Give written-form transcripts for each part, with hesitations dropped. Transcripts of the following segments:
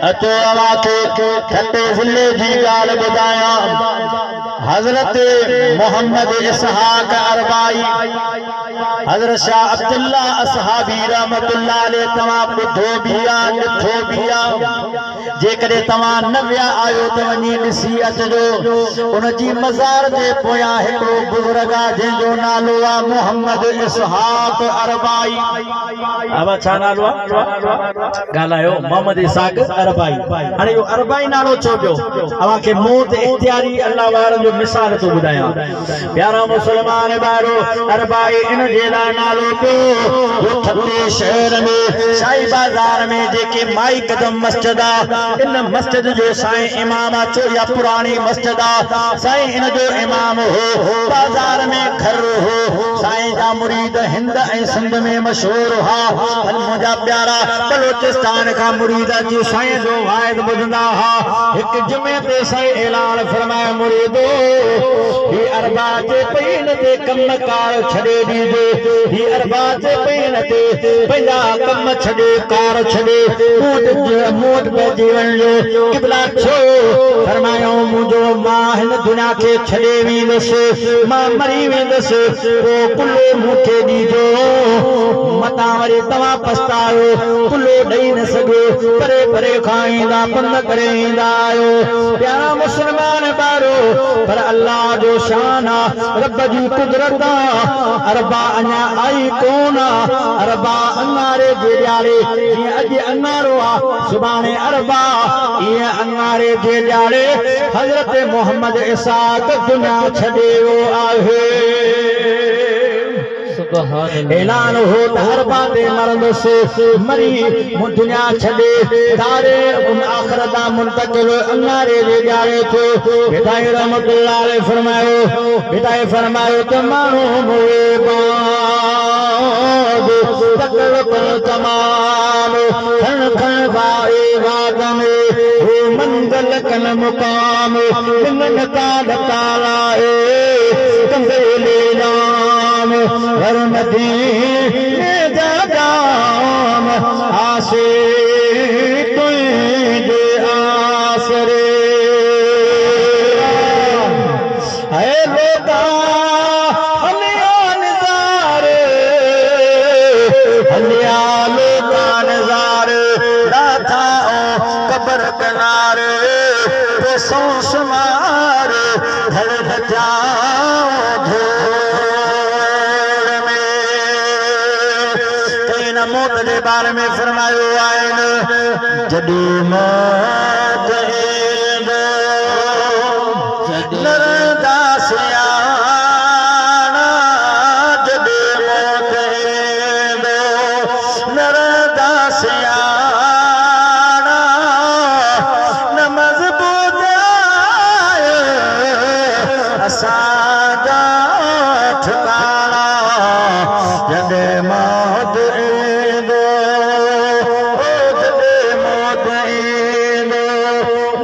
अचो अवांखे ठटे ज़िले जी ॻाल्हि ॿुधायां। हज़रत मोहम्मद इसहाक अरबाई हज़रत शाह अब्दुल्ला असहाबी रहमतुल्लाह अलैह तव्हां ॿुधो बि आहे ॾिठो बि आहे। जेकॾहिं तव्हां न विया आहियो त वञी ॾिसी अचिजो। उन जी मज़ार जे पोयां हिकिड़ो बुज़ुर्ग आहे जंहिंजो नालो आहे मोहम्मद इसहाक अरबाई। अब छा नालो आहे? ॻाल्हायो। मोहम्मद इसहाक अरबाई। हाणे इहो अरबाई नालो छो पियो? अव्हांखे मौत इख्तियारी अल्लाह वारनि जो मिसाल थो ॿुधायां। प्यारा मुस्लमान भाइरो, अरबाई इन जे लाइ नालो पियो ठटे शहर में शाही बाज़ार में जेके माई कदम मस्जिद आहे, इन मस्जिद जो साईं इमाम आहे। चो या पुरानी मस्जिद आहे, साईं इन जो इमाम हो। बाज़ार में घर हो। साईं जा मुरीद हिंद ऐं सिंध में मशहूर हुआ। मुंहिंजा प्यारा बलोचिस्तान खां मुरीद अची साईं जो वाइद ॿुधंदा हुआ। हिकु जुमे ते साईं ऐलान फरमाए, मुरीदो ही अरबा जे पईन ते कम कार छॾे ॾीजो। ही अरबा जे पईन ते पंहिंजा कम छॾे कार छॾे मूट पइजी वञिजो। क़िबला छो? फरमायो मुंहिंजो मां हिन दुनिया खे छॾे वेंदुसि, मां मरी वेंदुसि, पोइ कुल्लो मूंखे ॾिजो। मतां वरी तव्हां पछतायो, कुल्लो ॾेई न सघो, परे परे खां ईंदा बंदि करे ईंदा आहियो। प्यारा मुस्लमान ॿारो, पर अल्लाह जो शान आहे, रब जी कुदरत आहे। अरबा अञा आई कोन आहे। अरबा अंगारे जे ॾियारे, जीअं अॼु अंगारो आहे सुभाणे अरबा, ईअं अंगारे जे ॾियारे हज़रत मोहम्मद इसहाक दुनिया छॾे वियो आहे। ऐलान हो त अरबा ते मरंदुसि, मरी दुनिया छॾे दारे आख़िरत मुंतक़िल अंगारे जे ॾियारे थियो। बिदाई रहमतुल्लाह अलैह फरमायो त माण्हू मोए बाग तकड़ तमाम खण खण वाए वाद में हो मंगल कन मुकाम बिन काल तालाए कंगले नाम घर मदीने जा जाम आसे तुझे आसरे। है लोगा हलिया निज़ारे, हलिया लोगा निज़ारे, राधा ओ कबर किनारे तो सोस मार धड़ बजाओ धोर में। कई न मौत के बारे में फरमायो आइन, जॾहिं मौत ईंदो नरदा सियाणा, जॾहिं मौत ईंदो नरदा सियाणा, न मज़बूत आए असांजा ठिकाना। जॾहिं मौत ईंदो, जॾहिं मौत ईंदो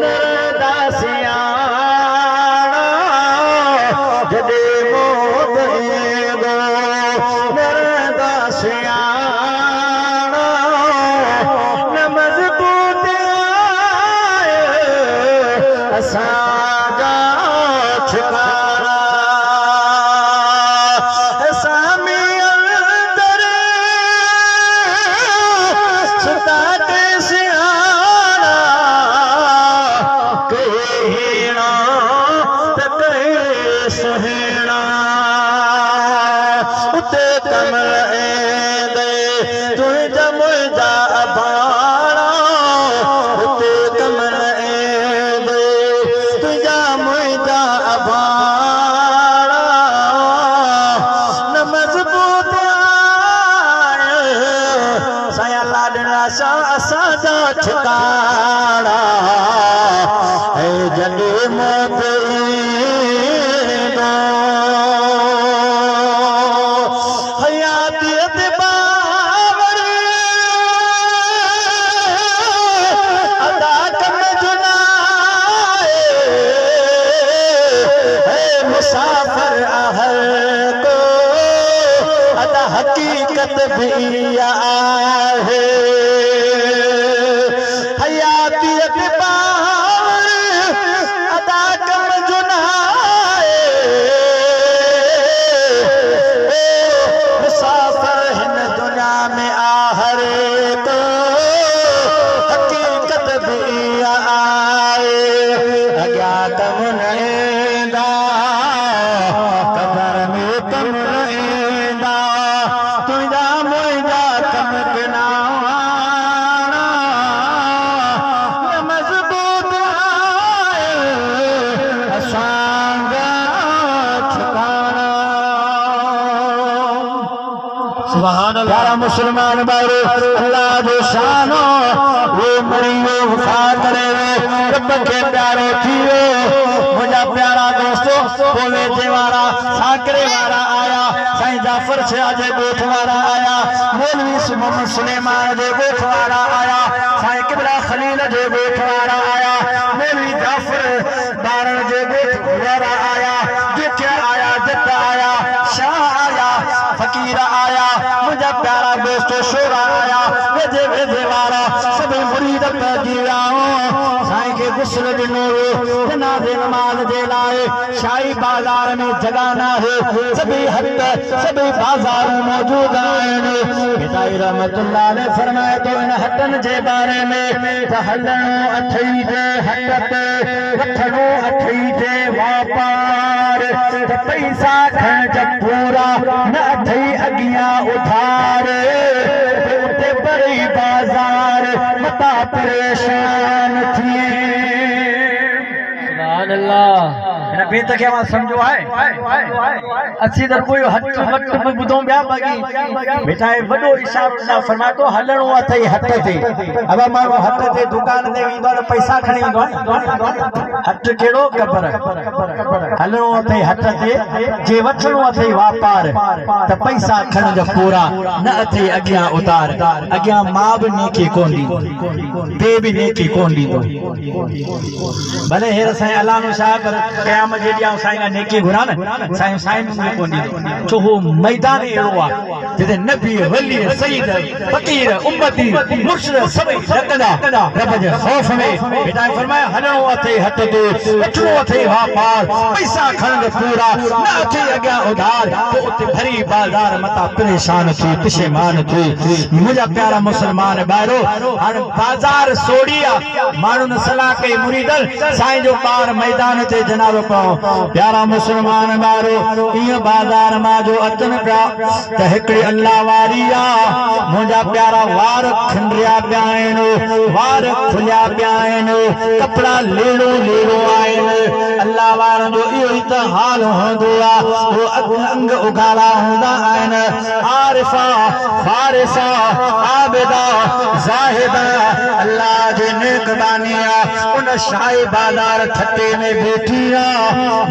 नरदा सियाणा, जॾहिं मौत ईंदो नरदा सियाणा, न मज़बूत आए असांजा ठिकाना। सामी अंदर सुता ते सियाणा, कहीणा त कहे सुहिणा, उते कमल ईंदे तुंहिंजा मुंहिंजा अभाणा, उते कमल ईंदे तुंहिंजा मुंहिंजा अभाणा, न मज़बूत आए साया लाडला सा असांजा ठिकाना। ऐ जॾहिं मौत ईंदो, हयातीअ ते बावर अदा कम जुनाए, है मुसाफिर हर को अदा हकीकत भी आहे। हयाती तबियत पावर अदा कर जुनाए मुसाफिर हिन दुनिया में आहर को हकीकत भी आए अग्या कम नएंदा कबर में कम नएंदा तुझा मुझा कम किना मजबूत आए असांगा ठिकाना सुभान अल्लाह प्यारा मुसलमान भाई अल्लाह जो शानो वो मरियो वफा करे रब के प्यारो थियो मुझा प्यारा दोस्तों बोले देवारा साकरे वाला आया साईं जाफर शाह जे गोठ वाला आया मौलवी मोहम्मद सुलेमान जे गोठ वाला आया साईं किबला खलील जे गोठ वाला आया मौलवी जाफर बारण जे गोठ वाला आया जिथे आया जत आया शाह आया फकीर आया मुझा प्यारा दोस्तों शोरा आया वेजे वेजे वाला सभी मुरीद पैगी आओ साईं के गुस्ल दिनो जनाज़े नमाज जे लाए शाही बाजार में जगह ना है सभी हट सभी बाजार मौजूद आए पिताई रहमतुल्लाह ने फरमाया तो इन हटन जे बारे में हलणो अथई जे हट ते वठणो अथई जे वापार पैसा खण जब पूरा न अथई अगिया उधार उते बड़ी बाजार मता परेशान थिए सुभान अल्लाह बेत के आवाज समझो है अच्छी तरह कोई हट वट में बुधो ब्या बागी बेटा ए वडो इशारो ना फरमा तो हलणो अथई हट ते अब मानो हट ते दुकान ते विंदो पैसा खणी विंदो हट केड़ो कबर हलणो अथई हट ते जे वठणो अथई वापार त पैसा खण जो पूरा न अथई अगिया उतार अगिया मां भी नेकी कोन दी बे भी नेकी कोन दी तो भले हेर साईं अलानो शाह पर क़याम जे ॾियां साईं खां नेकी घुरा न साईं साईं में कोन दी छो हो मैदान अहिड़ो आहे जिते नबी वली सईद फकीर उम्मती मुर्शिद सभई डकंदा रब जे खौफ में बेटा फरमाया हलणो अथई हट ते वठणो अथई वापार पैसा खणण पूरा न अथई अॻियां उधार तो उते भरी बाजार मता परेशान थी पशेमान थी मुंहिंजा प्यारा मुसलमान ॿाहिरो हाणे बाजार सोड़ी आहे माण्हुनि सलाह कई मुरीदन साईं जो ॿार मैदान ते जनाब पाओ प्यारा मुसलमान ॿाहिरो ईअं बाजार मां जो अचनि पिया त हिकिड़ी अल्लाह वारी आहे मुंहिंजा प्यारा वार खंडिया पिया आहिनि वार खुलिया पिया आहिनि कपिड़ा लीड़ो लीड़ो आहिनि अल्लाह वारनि जो इहो ई त हाल हूंदो आहे वो अंग उघाड़ा हूंदा आहिनि आरिफा फारिसा आबिदा ज़ाहिदा अल्लाह जे नेकबानी उन शाही बाजार थटे में बैठी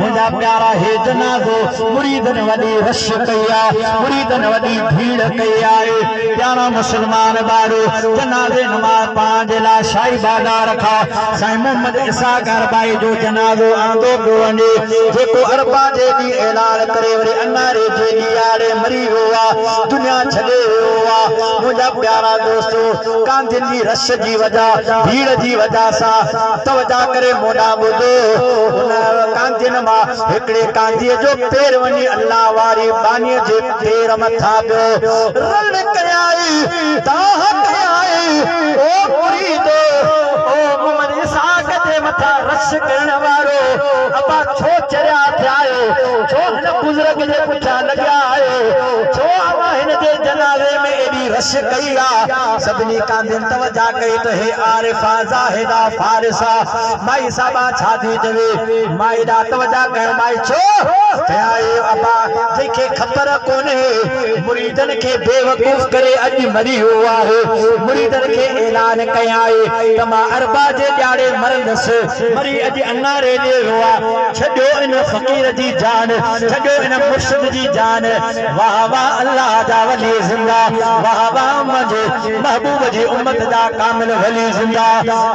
मुझा प्यारा हे जनाज़ो मुरीदन वडी रश कई मुरीदन वडी भीड़ कई आए प्यारा मुसलमान बारो जनाज़े नमाज पांजे ला शाही बाजार रखा साईं मोहम्मद इसाक अरबाई जो जनाज़ो आंदो पियो वञे जेको अरबा जे ॾींहुं ऐलान करे वरी अनारे जे ॾींहुं आड़े मरी वियो आहे दुनिया छॾे वियो आहे मुंहिंजा प्यारा दोस्तो कांधियुनि जी रश जी वजह भीड़ जी वजह सां तवजा करे मोॾा ॿुधो उन कांधियुनि मां हिकिड़े कांधीअ जो पेर वञी अल्लाह वारी बानीअ जे पेर मथां पियो रण कयाई दाह कयाई ओ मुरीद ओ मोहम्मद इसाक जे मथां रश करण वारो अबा छो चरिया थिया आहियो छो हिन बुज़ुर्ग जे पुठियां लॻिया आहियो छो अबा हिन जे जनाज़े में एॾी रश कई आहे सभिनी कांधियुनि तवजा कई त हे आरिफा ज़ाहिदा फारिसा माई साहबा छा थी चवे माई ॾा तवजा कयो माई छो चया अबा जंहिंखे ख़बर कोन्हे मुरीदन के बेवकूफ़ करे अॼु मरी वियो आहे मुरीदन के ऐलान कयाई त मां अरबा जे ॾियारे मरंदुसि मरी अॼु अनारे ॾे वियो आहे छॾियो इन फ़क़ीर जी जान छॾियो इन मुर्शिद जी जान वाह वाह अल्लाह जा वली ज़िंदा वाह वाह मुंहिंजे महबूब जी उम्मत जा कामिल वली ज़िंदा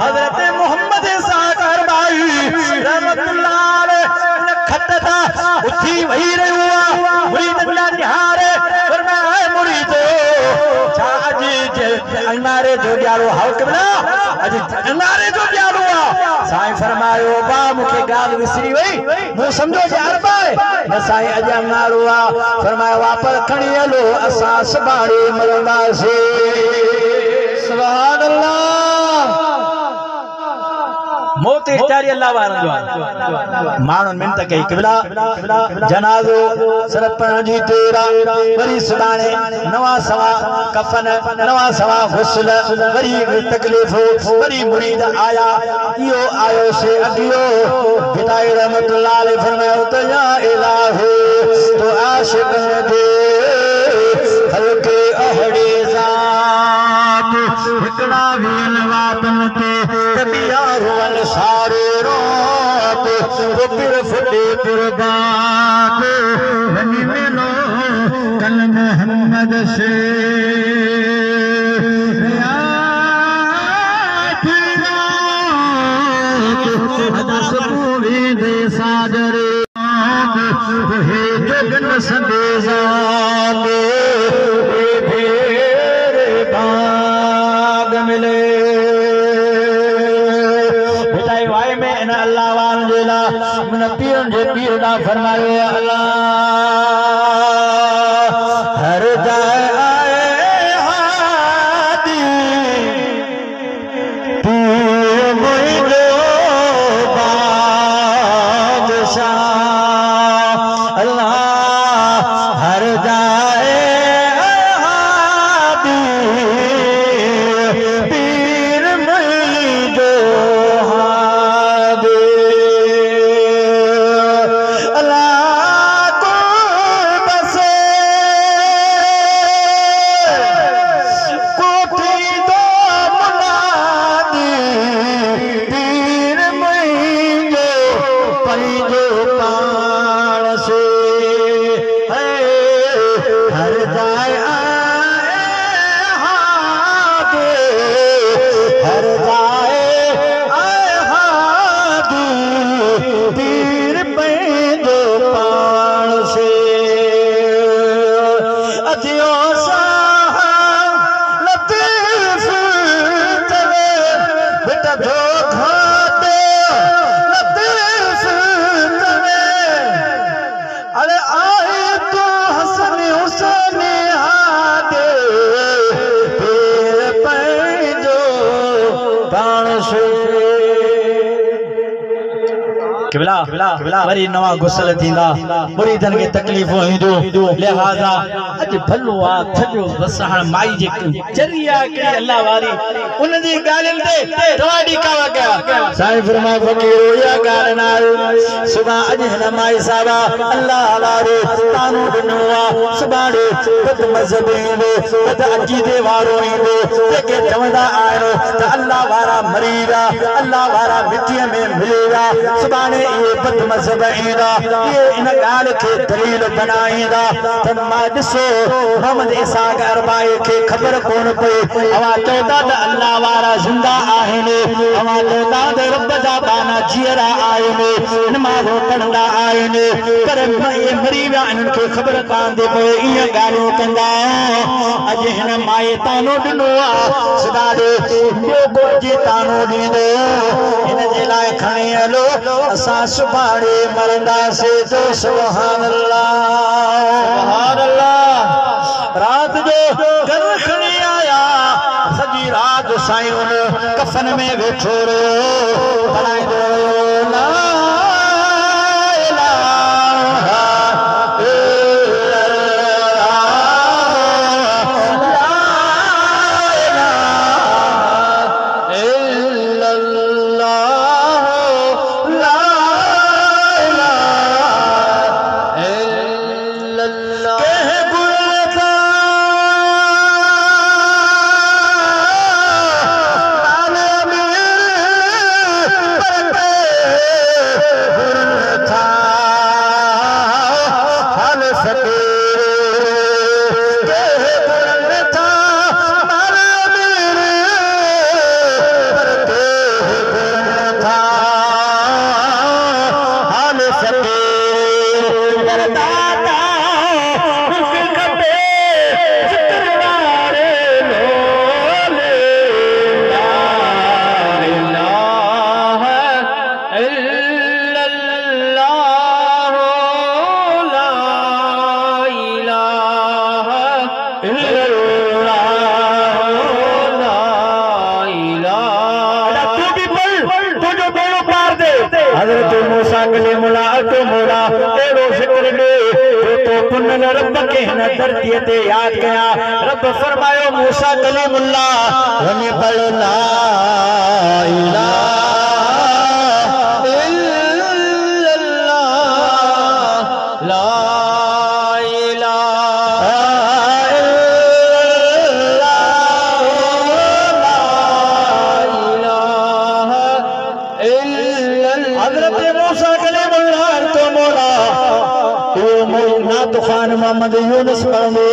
हज़रत मोहम्मद इसाक अरबाई रहमतुल्लाह अलैह खत था उठी वही रहियो आहे मुरीद जा निहारे फरमाया मुरीद छा अॼु अनारे जो ॾियारो हाउ क़िबला अॼु अनारे जो ॾियारो आहे साईं फरमायो बा मूंखे ॻाल्हि विसरी वई मूं सम्झो जे अरबा आहे न साईं अॼु अनारो आहे फरमायो वापस खणी हलो असां सुभाणे मरंदासीं सुभान अल्लाह मौत इख्तियारी अल्लाह वारन जो माण्हुनि मिनत कई क़िबला जनाज़ो सरत पढ़ण जी तेरा वरी सुभाणे नवा सवा कफन नवा सवा गुस्ल वरी तकलीफ़ वरी मुरीद आया इहो आयो से अगियो बिदाई रहमतुल्लाह अलैहि फरमायो त या इलाही तो आशिक़ दे हल्के अहड़े ज़ात हिकड़ा वील वातन ते कबिया हुअल सारे रात वो फिर फटे कुर्बात वनी मिलो कल मोहम्मद से साजरे हे जगन संदेशात भाग मिले बिदाई वाई में इन अल्लाह वाल जेला मन पीरन जे पीर दा फरमायो अल्लाह हर जाए आए हादी तू मुझो बादशाह अल्लाह हर जाए हादी पीर मुझो हादी अल्लाह को बसे कोठी दो मुनादी पीर मुझो पंहिंजो पाण से हर जाए आए हादी हर जाए आए हादी पीर पंहिंजो पाण से अजियो साहब लतीफ़ चवे बेटा धोखा दे लतीफ़ चवे अरे आए तो हसन हुसैन हादे पीर पंहिंजो पाण से क़िबला वरी नवा गुस्ल थींदा मुरीदन के तकलीफ़ूं ईंदियूं लिहाज़ा अॼु भलो आहे थजो बस हाणे माई जे चरी आहे हिकिड़ी अल्लाह वारी उन जी ॻाल्हियुनि ते तवाडी कावा कया साईं फरमाए फ़क़ीरो इहा ॻाल्हि न आहे सुभाणे अॼु हिन माई साहिबा अल्लाह वारो तानो ॾिनो आहे सुभाणे बद मज़हब ईंदो बद अक़ीदे वारो ईंदो जेके चवंदा आहिनि त अल्लाह वारा मरी विया अल्लाह वारा मिटीअ में मिली विया सुभाणे ये बद मज़हब ईंदा ये इन ॻाल्हि खे दलील बनाईंदा त मां ॾिसो मोहम्मद इसाक अरबाई खे ख़बर कोन पई अवां चवंदा त अल्लाह वारा ज़िंदा आहिनि अवां चवंदा त रब जा बाना जीअरा आहिनि नमाज़ो पढ़ंदा आहिनि पर इहे मरी विया इन्हनि खे ख़बर कान थी पए इहे ॻाल्हियूं कंदा अॼु हिन माए तानो ॾिनो आहे सुभाणे ॿियो को अॼु तानो ॾींदो हिन जे लाइ खणी हलो असां सुभाणे मरंदासीं तो सुभान अल्लाह रात जो घर खणी आया सॼी रात साईं उन कफन में वेठो रहियो बणाईंदो ला हजरत मूसा कलीमुल्लाह तो मोला एड़ो जिक्र दे तो पुनल रब के न धरती ते याद कया रब फरमायो मूसा कलीमुल्लाह वने पढ़ ला इलाहा इल्लल्लाह ला खान मोहम्मद यूनुस पढ़ंदो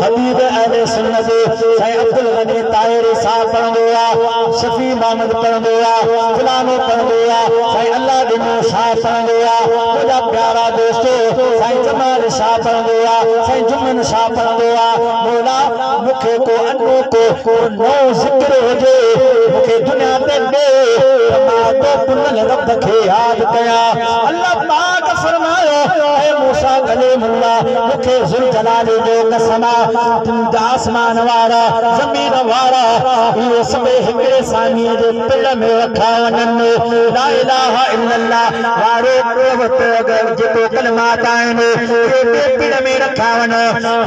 हबीब अहले सुन्नत साईं अब्दुल गनी ताहिरी साहब पढ़ंदो शफी मोहम्मद पढ़ंदो फलानो पढ़ंदो साईं अल्लाह दिनो शाह पढ़ंदो मुझा प्यारा दोस्तो साईं जमाल शाह पढ़ंदो साईं जुम्मन शाह पढ़ंदो मौला मुखे को अनु को नो जिक्र हुजे मुखे दुनिया ते दे मां तो पुनल रब के याद कया अल्लाह पाक फरमायो ए मूसा कलीमुल्लाह मुखे जुल जलाली जो कसमा आसमान वारा जमीन वारा ये सब हिकड़े सामी जे पिल में रखा वनन ला इलाहा इल्लल्लाह वारो प्रवत जेको कलमा ताइन ये पिल में रखा वन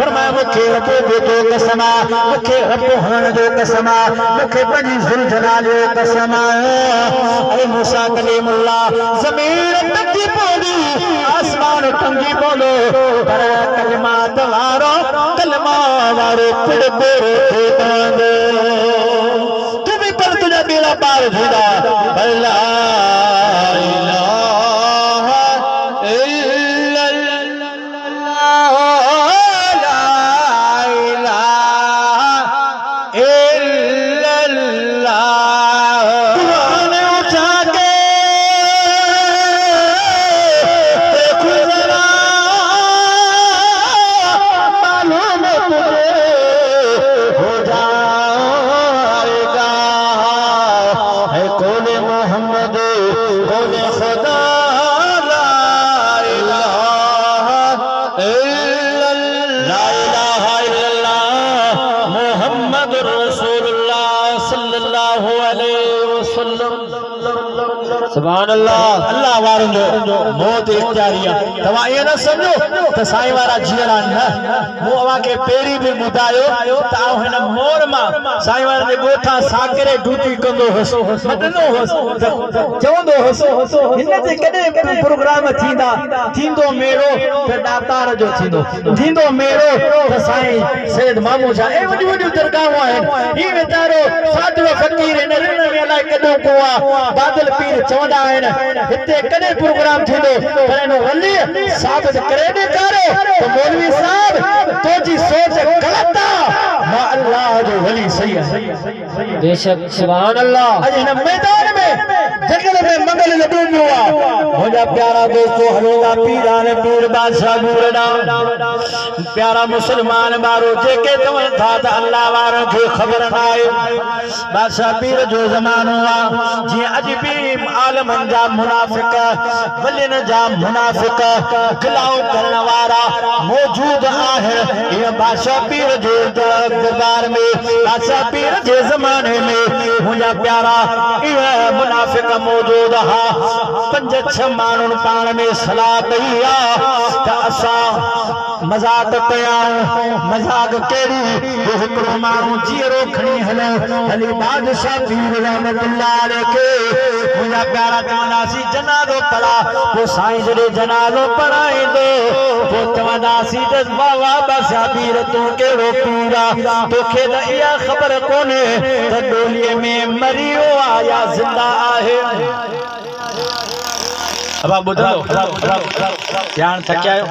फरमाया मुखे रब जो कसमा मुखे रब हन जो कसमा मुखे पंजी जुल जलाली जो कसमा ए मूसा कलीमुल्लाह जमीन टंगी पौड़ी आसमान टंगी पौड़ो पर कलमा वारो पिड़ बेरो थे तांदो तू भी पर तुझा बेड़ा पार थींदा ला इलाहा इल्लल्लाह ला इलाहा इल्लल्लाह तुमने उठा के सुभान अल्लाह अल्लाह वारन जो मौत इख्तियारिया तवा ये न समझो त साईं वारा जीरा न मु अवा के पेरी भी मुदायो त आउ हिन मोर मा साईं वारा दे गोठा साकरे ड्यूटी कंदो हस मदनो हस चवंदो हस हिन ते कदे प्रोग्राम थींदो मेड़ो त दातार जो थींदो मेड़ो त साईं सैयद मामू जा ए वडी वडी दरगाहूं आहिन ही वेचारो साधु फकीर इन में अलाए कदो को बादल पीर चवंदा आहिन हिते कदे प्रोग्राम थींदो पर इन वली साबित करे ॾेखारो तो मौलवी साहब तो जी सोच गलत मां अल्लाह जो वली सही है बेशक सुभान अल्लाह अज इन मैदान में जगल में मंगल लडू हुआ मुझा प्यारा दोस्तों हलोदा पीरान पीर बादशाह गुरदा प्यारा मुसलमान मारो जेके तवन था त अल्लाह वारन के खबर ना है बादशाह पीर जो जमानो आ जी अज भी आलमन जा मुनाफिक वलिन जा मुनाफिक खिलाओ करण वारा मौजूद आहे ये बादशाह पीर जो दरबार में बादशाह पीर जे जमाने में मुझा प्यारा ये मुनाफिक मौजूद हा 5-6 मानुन पान में सलाह कई आ त असा मजाक कया मजाक केड़ी हिकड़ो मानू जीरो खणी हली बादशाह पीर रहमतुल्लाह अलैहि के मुझा प्यारा तवनासी जनाज़ो पढ़ा वो साईं जड़े जनाज़ो पढ़ाई दो वो तवनासी दस बाबा बादशाह पीर तू केड़ो पीरा तोखे त इहा खबर कोने त डोलीअ में मरियो आ या जिंदा आहे अब आप बुधा ध्यान थकियायो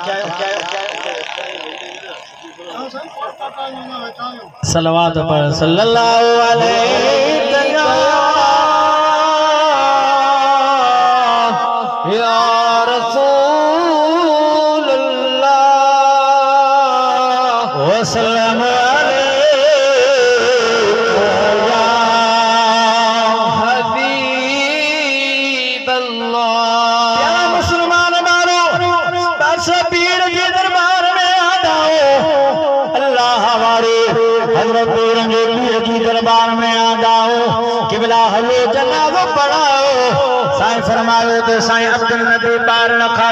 सलवात पर सल्लल्लाहु अलैहि या रसूल अल्लाह वसल्लम हजरत रंगोली की दरबार में आ जाओ, किबला हलो जनाब पढ़ाओ। साईं फरमावे तो साईं अब्दुल नबी पार न खा